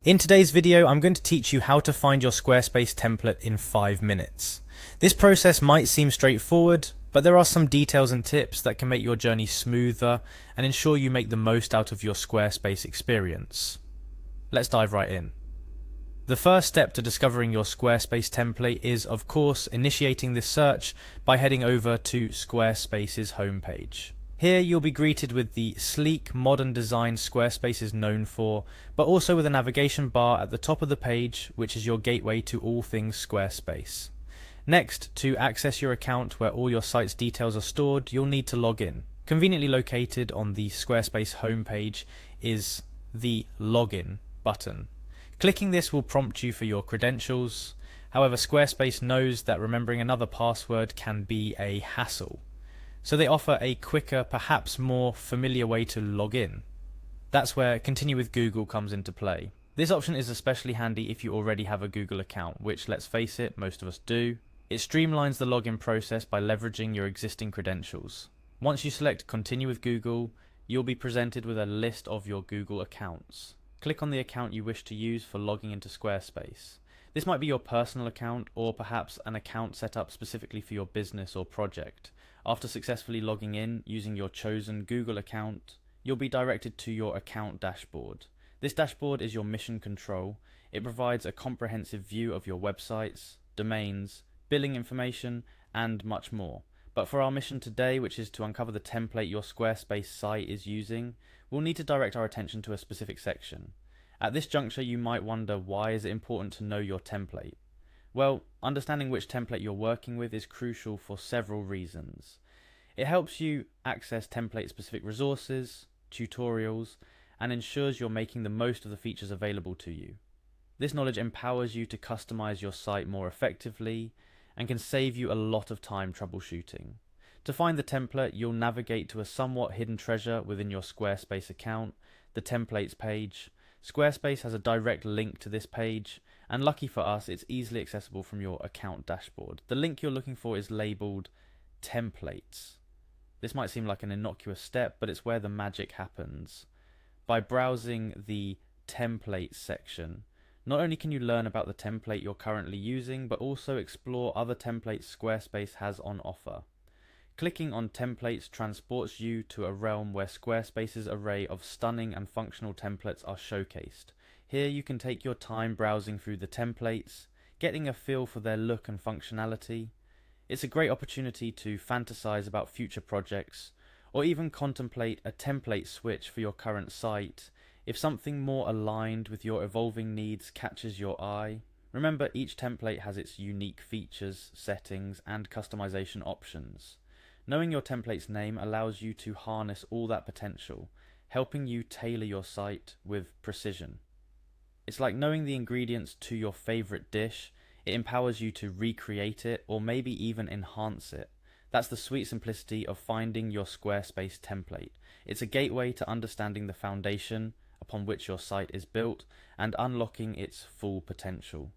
In today's video, I'm going to teach you how to find your Squarespace template in 5 minutes. This process might seem straightforward, but there are some details and tips that can make your journey smoother and ensure you make the most out of your Squarespace experience. Let's dive right in. The first step to discovering your Squarespace template is, of course, initiating this search by heading over to Squarespace's homepage. Here you'll be greeted with the sleek, modern design Squarespace is known for, but also with a navigation bar at the top of the page, which is your gateway to all things Squarespace. Next, to access your account where all your site's details are stored, you'll need to log in. Conveniently located on the Squarespace homepage is the Login button. Clicking this will prompt you for your credentials. However, Squarespace knows that remembering another password can be a hassle. So they offer a quicker, perhaps more familiar way to log in. That's where Continue with Google comes into play. This option is especially handy if you already have a Google account, which, let's face it, most of us do. It streamlines the login process by leveraging your existing credentials. Once you select Continue with Google, you'll be presented with a list of your Google accounts. Click on the account you wish to use for logging into Squarespace. This might be your personal account, or perhaps an account set up specifically for your business or project. After successfully logging in using your chosen Google account, you'll be directed to your account dashboard. This dashboard is your mission control. It provides a comprehensive view of your websites, domains, billing information, and much more. But for our mission today, which is to uncover the template your Squarespace site is using, we'll need to direct our attention to a specific section. At this juncture, you might wonder, why is it important to know your template? Well, understanding which template you're working with is crucial for several reasons. It helps you access template-specific resources, tutorials, and ensures you're making the most of the features available to you. This knowledge empowers you to customize your site more effectively and can save you a lot of time troubleshooting. To find the template, you'll navigate to a somewhat hidden treasure within your Squarespace account, the Templates page. Squarespace has a direct link to this page, and lucky for us, it's easily accessible from your account dashboard. The link you're looking for is labeled Templates. This might seem like an innocuous step, but it's where the magic happens. By browsing the Templates section, not only can you learn about the template you're currently using, but also explore other templates Squarespace has on offer. Clicking on Templates transports you to a realm where Squarespace's array of stunning and functional templates are showcased. Here you can take your time browsing through the templates, getting a feel for their look and functionality. It's a great opportunity to fantasize about future projects, or even contemplate a template switch for your current site if something more aligned with your evolving needs catches your eye. Remember, each template has its unique features, settings, and customization options. Knowing your template's name allows you to harness all that potential, helping you tailor your site with precision. It's like knowing the ingredients to your favorite dish. It empowers you to recreate it or maybe even enhance it. That's the sweet simplicity of finding your Squarespace template. It's a gateway to understanding the foundation upon which your site is built and unlocking its full potential.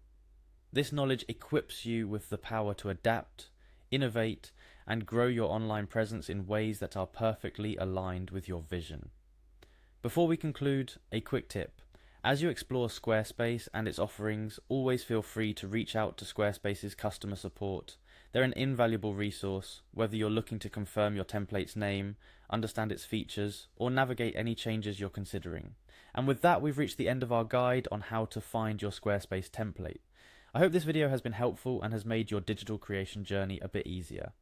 This knowledge equips you with the power to adapt, innovate, and grow your online presence in ways that are perfectly aligned with your vision. Before we conclude, a quick tip. As you explore Squarespace and its offerings, always feel free to reach out to Squarespace's customer support. They're an invaluable resource, whether you're looking to confirm your template's name, understand its features, or navigate any changes you're considering. And with that, we've reached the end of our guide on how to find your Squarespace template. I hope this video has been helpful and has made your digital creation journey a bit easier.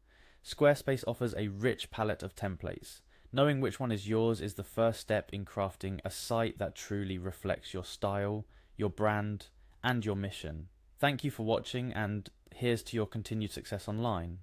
Squarespace offers a rich palette of templates. Knowing which one is yours is the first step in crafting a site that truly reflects your style, your brand, and your mission. Thank you for watching, and here's to your continued success online.